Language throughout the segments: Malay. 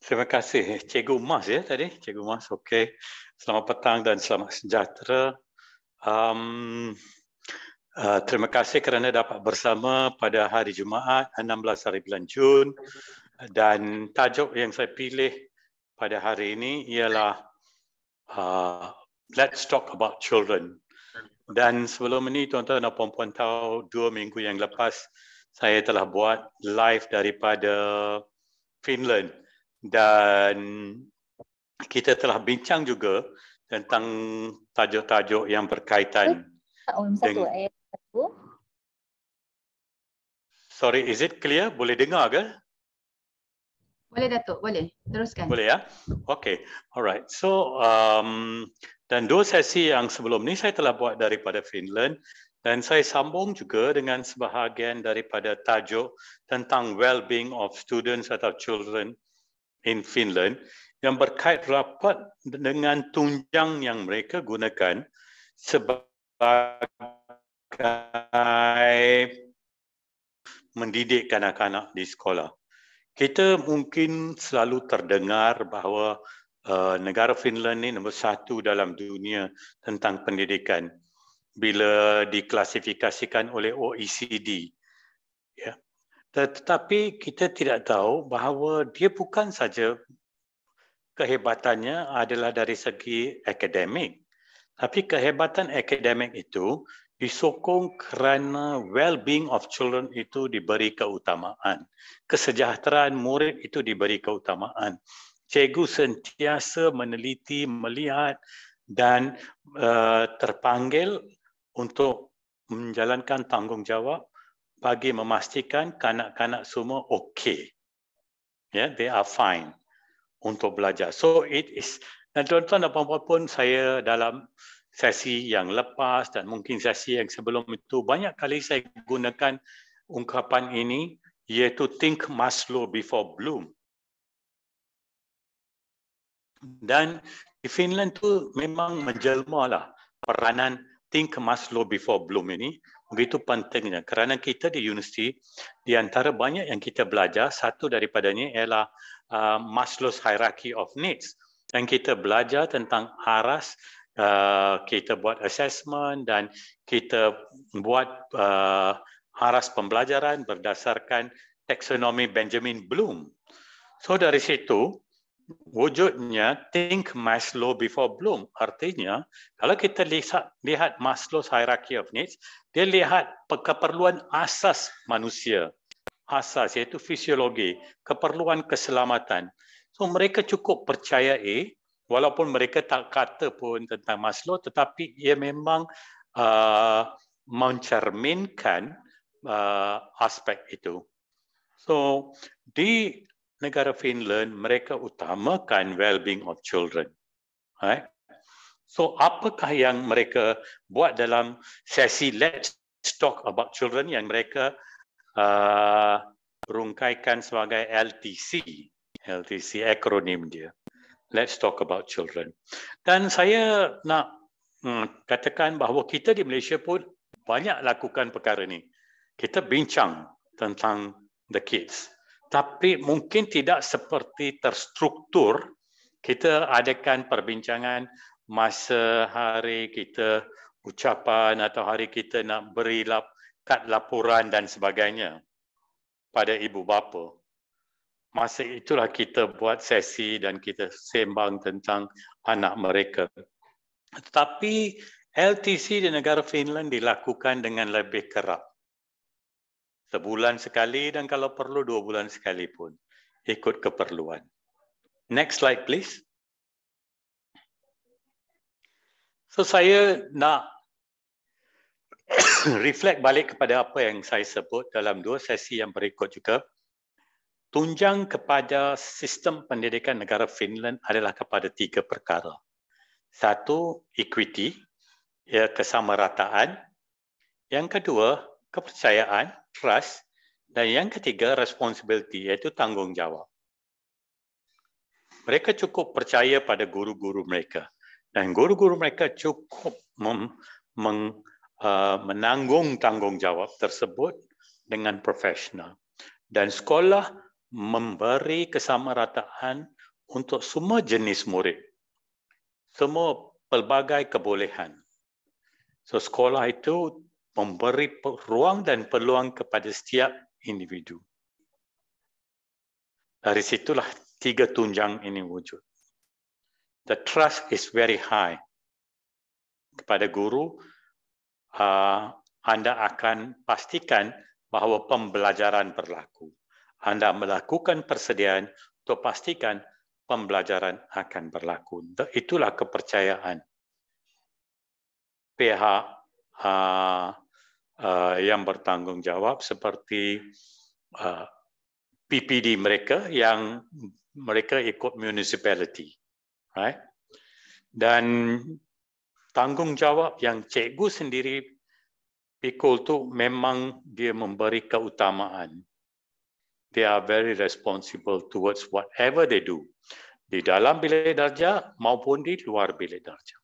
Terima kasih Cikgu Mas ya tadi, Cikgu Mas. Okey. Selamat petang dan selamat sejahtera. Terima kasih kerana dapat bersama pada hari Jumaat 16 hari bulan Jun, dan tajuk yang saya pilih pada hari ini ialah Let's Talk About Children. Dan sebelum ini tuan-tuan dan puan-puan tahu 2 minggu yang lepas saya telah buat live daripada Finland. Dan kita telah bincang juga tentang tajuk-tajuk yang berkaitan dengan... Sorry, is it clear? Boleh dengar ke? Boleh Datuk, boleh. Teruskan. Boleh ya? Okay, alright. So, dan 2 sesi yang sebelum ni saya telah buat daripada Finland, dan saya sambung juga dengan sebahagian daripada tajuk tentang well-being of students atau children in Finland yang berkait rapat dengan tunjang yang mereka gunakan sebagai mendidik kanak-kanak di sekolah. Kita mungkin selalu terdengar bahawa negara Finland ni nombor 1 dalam dunia tentang pendidikan bila diklasifikasikan oleh OECD. Ya. Tetapi kita tidak tahu bahawa dia bukan saja kehebatannya adalah dari segi akademik, tapi kehebatan akademik itu disokong kerana well-being of children itu diberi keutamaan. Kesejahteraan murid itu diberi keutamaan. Cikgu sentiasa meneliti, melihat dan terpanggil untuk menjalankan tanggungjawab bagi memastikan kanak-kanak semua okey. Yeah, they are fine untuk belajar. So it is, dan tuan-tuan dan puan-puan pun saya dalam sesi yang lepas dan mungkin sesi yang sebelum itu banyak kali saya gunakan ungkapan ini, iaitu think Maslow before Bloom. Dan di Finland tu memang menjelmalah peranan think Maslow before Bloom ini begitu pentingnya kerana kita di universiti di antara banyak yang kita belajar, satu daripadanya ialah Maslow's Hierarchy of Needs, dan kita belajar tentang aras, kita buat assessment dan kita buat aras pembelajaran berdasarkan taksonomi Benjamin Bloom. So dari situ wujudnya think Maslow before Bloom. Artinya, kalau kita lihat Maslow's Hierarchy of Needs, dia lihat keperluan asas manusia. Asas iaitu fisiologi, keperluan keselamatan. So mereka cukup percayai, walaupun mereka tak kata pun tentang Maslow, tetapi ia memang mencerminkan aspek itu. So di negara Finland, mereka utamakan well-being of children. Right? So, apakah yang mereka buat dalam sesi Let's Talk About Children yang mereka rungkaikan sebagai LTC. LTC, akronim dia. Let's Talk About Children. Dan saya nak katakan bahawa kita di Malaysia pun banyak lakukan perkara ini. Kita bincang tentang the kids. Tapi mungkin tidak seperti terstruktur. Kita adakan perbincangan masa hari kita ucapan atau hari kita nak beri kad laporan dan sebagainya pada ibu bapa. Masa itulah kita buat sesi dan kita sembang tentang anak mereka. Tetapi LTC di negara Finland dilakukan dengan lebih kerap. Sebulan sekali dan kalau perlu 2 bulan sekali pun. Ikut keperluan. Next slide please. So saya nak reflect balik kepada apa yang saya sebut dalam 2 sesi yang berikut juga. Tunjang kepada sistem pendidikan negara Finland adalah kepada 3 perkara. 1, equity, ya, kesamarataan. Yang kedua, kepercayaan, trust. Dan yang ketiga, responsibility, iaitu tanggungjawab. Mereka cukup percaya pada guru-guru mereka. Dan guru-guru mereka cukup menanggung tanggungjawab tersebut dengan profesional. Dan sekolah memberi kesamarataan untuk semua jenis murid, semua pelbagai kebolehan. So sekolah itu memberi ruang dan peluang kepada setiap individu. Dari situlah 3 tunjang ini wujud. The trust is very high. Kepada guru, anda akan pastikan bahawa pembelajaran berlaku. Anda melakukan persediaan untuk pastikan pembelajaran akan berlaku. Itulah kepercayaan pihak yang bertanggungjawab seperti PPD mereka yang mereka ikut municipality, right? Dan tanggungjawab yang cikgu sendiri pikul tu memang dia memberi keutamaan. They are very responsible towards whatever they do, di dalam bilik darjah maupun di luar bilik darjah.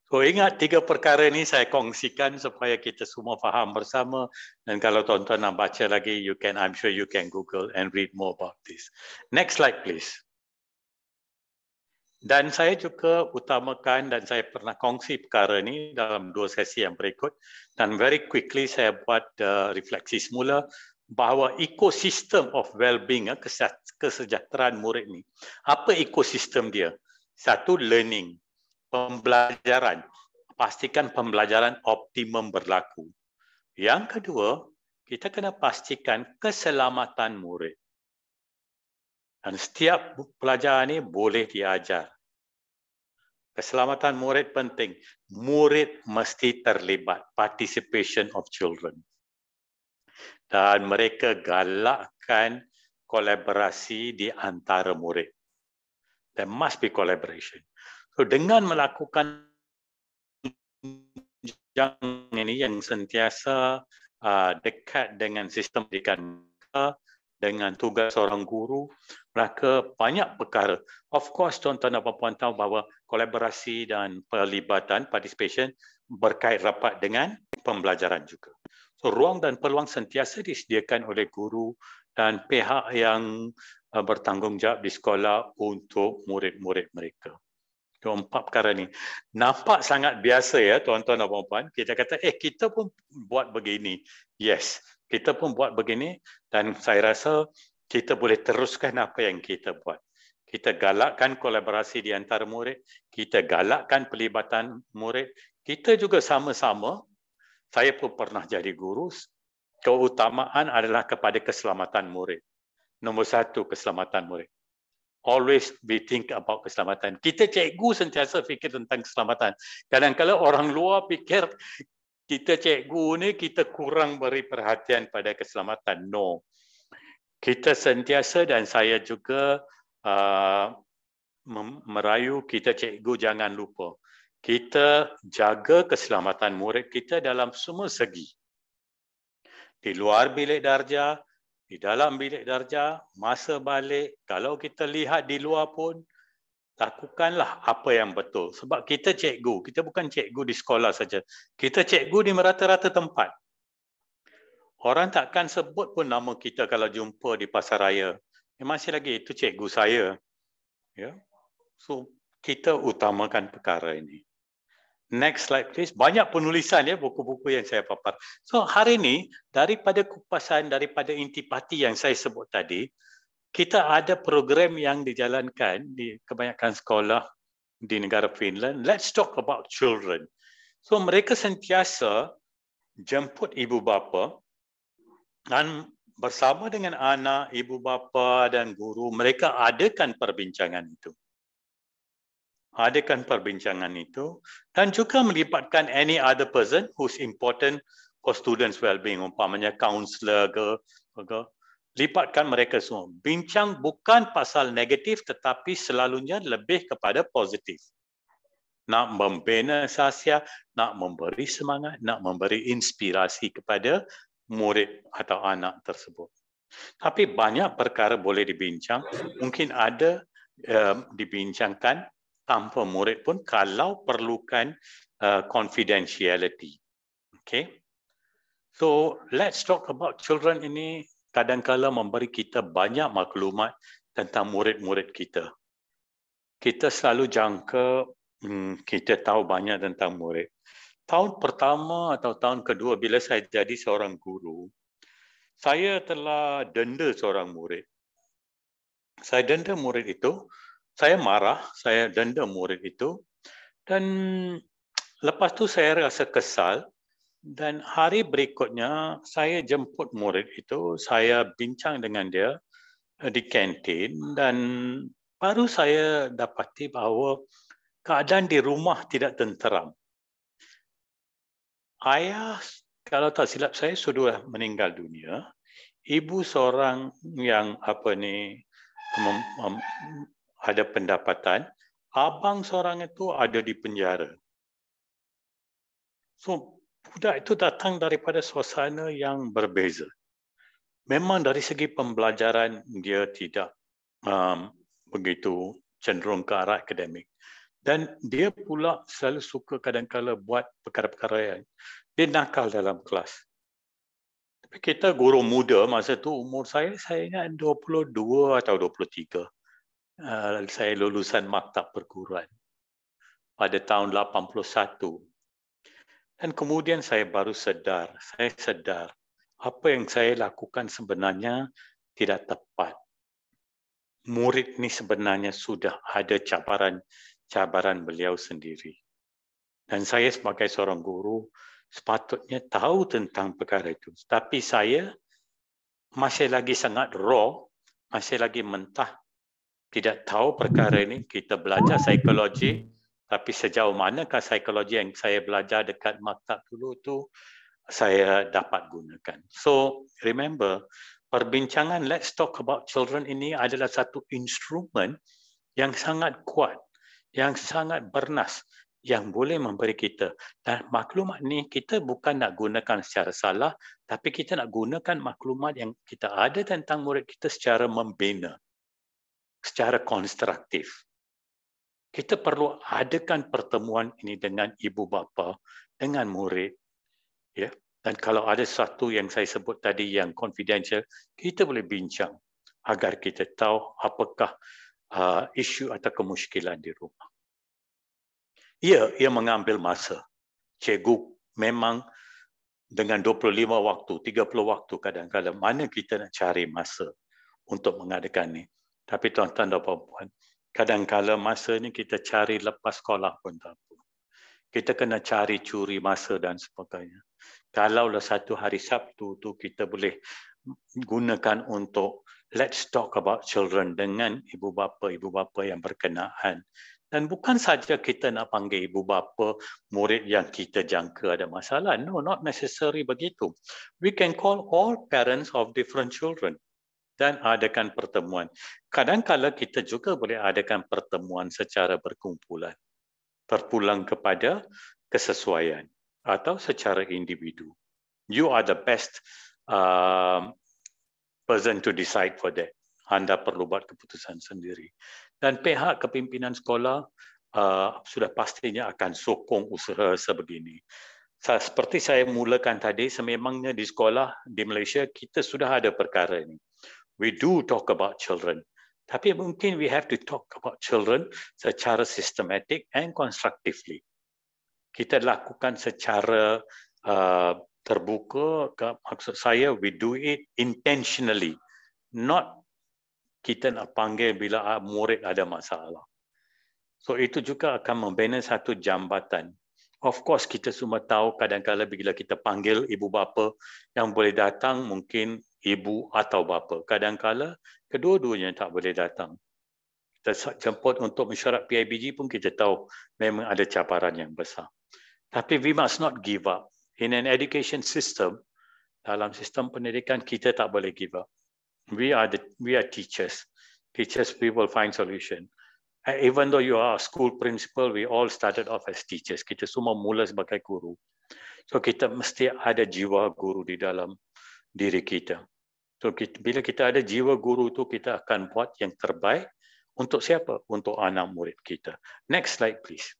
So ingat 3 perkara ini saya kongsikan supaya kita semua faham bersama, dan kalau tuan-tuan nak baca lagi, I'm sure you can Google and read more about this. Next slide please. Dan saya juga utamakan dan saya pernah kongsi perkara ini dalam 2 sesi yang berikut, dan very quickly saya buat refleksi semula bahawa ekosistem of well-being, kesejahteraan murid ni. Apa ekosistem dia? 1, learning, pembelajaran. Pastikan pembelajaran optimum berlaku. Yang kedua, kita kena pastikan keselamatan murid. Dan setiap pelajar ini boleh diajar. Keselamatan murid penting. Murid mesti terlibat. Participation of children. Dan mereka galakkan kolaborasi di antara murid. There must be collaboration. So dengan melakukan ini yang sentiasa dekat dengan sistem pendidikan, dengan tugas seorang guru, maka banyak perkara. Of course, tuan-tuan dan puan-puan tahu bahawa kolaborasi dan pelibatan, participation berkait rapat dengan pembelajaran juga. So, ruang dan peluang sentiasa disediakan oleh guru dan pihak yang bertanggungjawab di sekolah untuk murid-murid mereka. 4 perkara ni. Nampak sangat biasa ya tuan-tuan dan puan-puan. Kita kata, kita pun buat begini. Yes, kita pun buat begini dan saya rasa kita boleh teruskan apa yang kita buat. Kita galakkan kolaborasi di antara murid, kita galakkan pelibatan murid, kita juga sama-sama, saya pun pernah jadi guru, keutamaan adalah kepada keselamatan murid. Nombor 1, keselamatan murid. Always we think about keselamatan. Kita cikgu sentiasa fikir tentang keselamatan. Kadang-kadang orang luar fikir kita cikgu ni kita kurang beri perhatian pada keselamatan. No. Kita sentiasa dan saya juga merayu kita cikgu jangan lupa. Kita jaga keselamatan murid kita dalam semua segi. Di luar bilik darjah, di dalam bilik darjah, masa balik, kalau kita lihat di luar pun, lakukanlah apa yang betul. Sebab kita cikgu, kita bukan cikgu di sekolah saja. Kita cikgu di merata-rata tempat. Orang takkan sebut pun nama kita kalau jumpa di pasar raya. Masih lagi, itu cikgu saya. Ya. So, kita utamakan perkara ini. Next slide please. Banyak penulisan ya, buku-buku yang saya papar. So hari ini daripada kupasan, daripada intipati yang saya sebut tadi, kita ada program yang dijalankan di kebanyakan sekolah di negara Finland. Let's talk about children. So mereka sentiasa jemput ibu bapa dan bersama dengan anak, ibu bapa dan guru, mereka adakan perbincangan itu. Adakan perbincangan itu dan juga melibatkan any other person who's important for students well-being, umpamanya kaunselor ke, libatkan mereka semua. Bincang bukan pasal negatif tetapi selalunya lebih kepada positif. Nak membina sasia, nak memberi semangat, nak memberi inspirasi kepada murid atau anak tersebut. Tapi banyak perkara boleh dibincang, mungkin ada dibincangkan tanpa murid pun kalau perlukan confidentiality. Okay. So let's talk about children ini kadang-kala memberi kita banyak maklumat tentang murid-murid kita. Kita selalu jangka kita tahu banyak tentang murid. Tahun pertama atau tahun kedua bila saya jadi seorang guru, saya telah denda seorang murid. Saya denda murid itu, saya marah, saya denda murid itu dan lepas tu saya rasa kesal dan hari berikutnya saya jemput murid itu, saya bincang dengan dia di kantin dan baru saya dapati bahawa keadaan di rumah tidak tenteram. Ayah, kalau tak silap saya, sudah meninggal dunia. Ibu seorang yang ada pendapatan. Abang seorang itu ada di penjara. So, budak itu datang daripada suasana yang berbeza. Memang dari segi pembelajaran dia tidak begitu cenderung ke arah akademik. Dan dia pula selalu suka kadang-kala buat perkara-perkara yang dia nakal dalam kelas. Tapi kita guru muda masa tu umur saya ingat 22 atau 23. Saya lulusan maktab perguruan pada tahun 81. Dan kemudian saya baru sedar, apa yang saya lakukan sebenarnya tidak tepat. Murid ni sebenarnya sudah ada cabaran beliau sendiri. Dan saya sebagai seorang guru sepatutnya tahu tentang perkara itu. Tapi saya masih lagi sangat raw, masih lagi mentah. Tidak tahu perkara ini. Kita belajar psikologi, tapi sejauh manakah psikologi yang saya belajar dekat maktab dulu tu saya dapat gunakan. So, remember, perbincangan Let's Talk About Children ini adalah satu instrumen yang sangat kuat, yang sangat bernas, yang boleh memberi kita. Dan maklumat ni kita bukan nak gunakan secara salah, tapi kita nak gunakan maklumat yang kita ada tentang murid kita secara membina, secara konstruktif. Kita perlu adakan pertemuan ini dengan ibu bapa, dengan murid. Ya. Dan kalau ada sesuatu yang saya sebut tadi yang confidential, kita boleh bincang agar kita tahu apakah isu atau kemusykilan di rumah. Ya, ia mengambil masa. Cikgu memang dengan 25 waktu, 30 waktu kadang-kadang mana kita nak cari masa untuk mengadakan ni. Tapi tuan-tuan dan puan-puan, kadang-kadang masa ni kita cari lepas sekolah pun tak apa. Kita kena cari curi masa dan sebagainya. Kalaulah satu hari Sabtu tu kita boleh gunakan untuk Let's Talk About Children dengan ibu bapa yang berkenaan. Dan bukan saja kita nak panggil ibu bapa murid yang kita jangka ada masalah. No, not necessary begitu. We can call all parents of different children dan adakan pertemuan. Kadang-kadang kita juga boleh adakan pertemuan secara berkumpulan. Terpulang kepada kesesuaian atau secara individu. You are the best person to decide for that. Anda perlu buat keputusan sendiri. Dan pihak kepimpinan sekolah sudah pastinya akan sokong usaha sebegini. Seperti saya mulakan tadi, sememangnya di sekolah di Malaysia, kita sudah ada perkara ini. We do talk about children. Tapi mungkin we have to talk about children secara systematic and constructively. Kita lakukan secara terbuka, maksud saya we do it intentionally. Not kita nak panggil bila murid ada masalah. So itu juga akan membina satu jambatan. Of course kita semua tahu kadang-kadang bila kita panggil ibu bapa yang boleh datang mungkin ibu atau bapa. Kadang-kadang kedua-duanya tak boleh datang. Kita jemput untuk mesyuarat PIBG pun kita tahu memang ada cabaran yang besar. Tapi we must not give up. In an education system, dalam sistem pendidikan kita tak boleh give up. We are teachers. Teachers, we will find solution. Even though you are a school principal, we all started off as teachers. Kita semua mula sebagai guru. So kita mesti ada jiwa guru di dalam diri kita. So bila kita ada jiwa guru tu, kita akan buat yang terbaik untuk siapa? Untuk anak murid kita. Next slide please.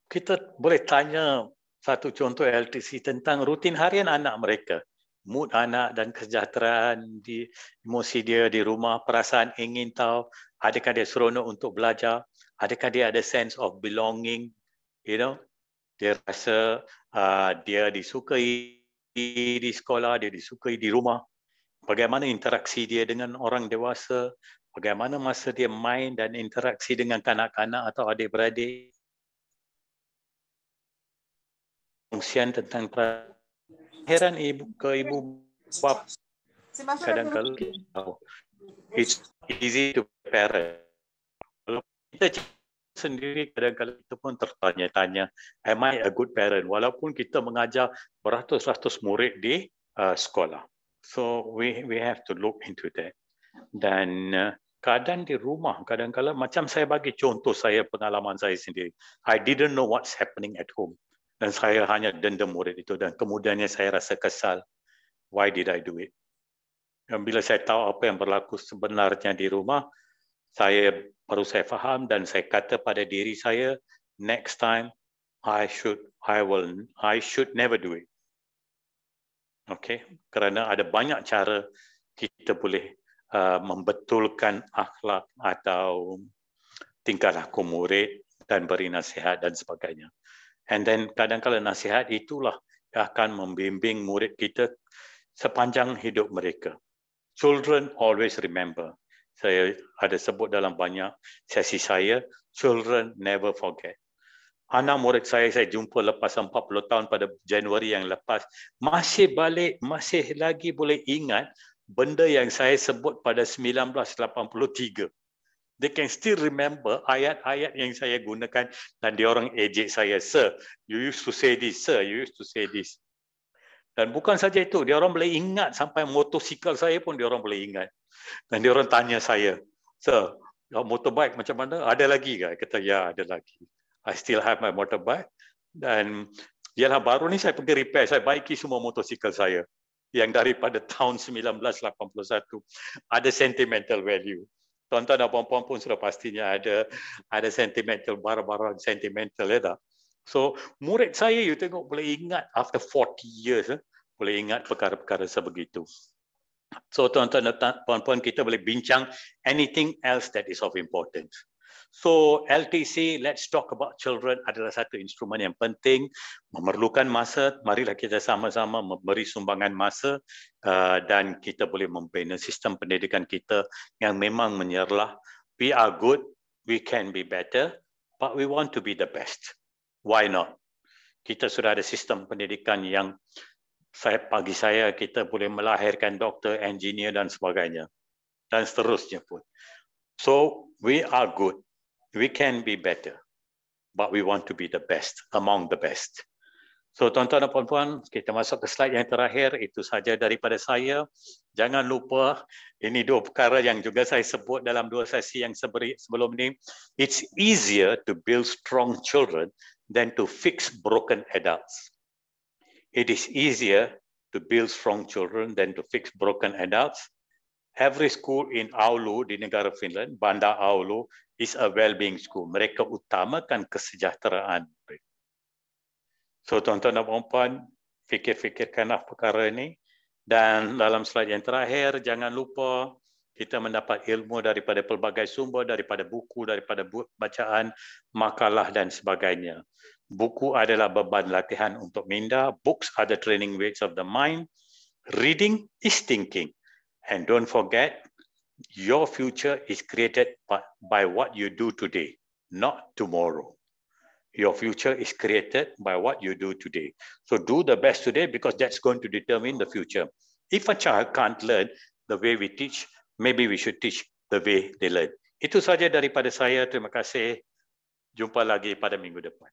Kita boleh tanya satu contoh LTC tentang rutin harian anak mereka. mood anak dan kesejahteraan di emosi dia di rumah, perasaan ingin tahu, adakah dia seronok untuk belajar, adakah dia ada sense of belonging, dia rasa dia disukai di sekolah, dia disukai di rumah, bagaimana interaksi dia dengan orang dewasa, bagaimana masa dia main dan interaksi dengan kanak-kanak atau adik-beradik, fungsian tentang heran ibu bapa kadang-kadang it's easy to parent. Kalau kita sendiri kadang-kadang kita pun tertanya-tanya, am I a good parent? Walaupun kita mengajar beratus-ratus murid di sekolah. So we have to look into that. Dan keadaan di rumah kadang-kadang macam saya bagi contoh saya pengalaman saya sendiri. I didn't know what's happening at home. Dan saya hanya dendam murid itu dan kemudiannya saya rasa kesal. Why did I do it? Dan bila saya tahu apa yang berlaku sebenarnya di rumah, baru saya faham dan saya kata pada diri saya, next time I should never do it. Okay, kerana ada banyak cara kita boleh membetulkan akhlak atau tingkah laku murid dan beri nasihat dan sebagainya. And then kadang-kadang nasihat itulah akan membimbing murid kita sepanjang hidup mereka. Children always remember. Saya ada sebut dalam banyak sesi saya, children never forget. Anak murid saya jumpa lepas 40 tahun pada Januari yang lepas, masih lagi boleh ingat benda yang saya sebut pada 1983. They can still remember ayat-ayat yang saya gunakan dan dia orang ejek saya, sir, you used to say this, sir, you used to say this. Dan bukan saja itu, dia orang boleh ingat sampai motosikal saya pun dia orang boleh ingat. Dan dia orang tanya saya, sir, motorbike macam mana? Ada lagi ke? Kata, ya, ada lagi. I still have my motorbike. Dan ialah baru ni saya pergi repair, saya baiki semua motosikal saya yang daripada tahun 1981 ada sentimental value. Tuan-tuan dan puan-puan pun sudah pastinya ada sentimental, barang-barang sentimental ya tak? So murid saya you tengok boleh ingat after 40 years boleh ingat perkara-perkara sebegitu. So tuan-tuan dan puan-puan kita boleh bincang anything else that is of importance. So LTC, let's talk about children adalah satu instrumen yang penting, memerlukan masa. Marilah kita sama-sama memberi sumbangan masa dan kita boleh membina sistem pendidikan kita yang memang menyerlah. We are good, we can be better, but we want to be the best. Why not? Kita sudah ada sistem pendidikan yang bagi saya kita boleh melahirkan doktor, engineer dan sebagainya dan seterusnya pun. So we are good. We can be better, but we want to be the best, among the best. So tuan-tuan dan puan-puan, kita masuk ke slide yang terakhir. Itu saja daripada saya. Jangan lupa, ini dua perkara yang juga saya sebut dalam dua sesi yang sebelum ini. It's easier to build strong children than to fix broken adults. It is easier to build strong children than to fix broken adults. Every school in Oulu di negara Finland, Bandar Oulu, is a well-being school. Mereka utamakan kesejahteraan. So tuan-tuan dan puan-puan, fikir-fikirkanlah perkara ini. Dan dalam slide yang terakhir, jangan lupa kita mendapat ilmu daripada pelbagai sumber, daripada buku, daripada bacaan, makalah dan sebagainya. Buku adalah beban latihan untuk minda. Books are the training weights of the mind. Reading is thinking. And don't forget, your future is created by what you do today, not tomorrow. Your future is created by what you do today. So do the best today because that's going to determine the future. If a child can't learn the way we teach, maybe we should teach the way they learn. Itu saja daripada saya. Terima kasih. Jumpa lagi pada minggu depan.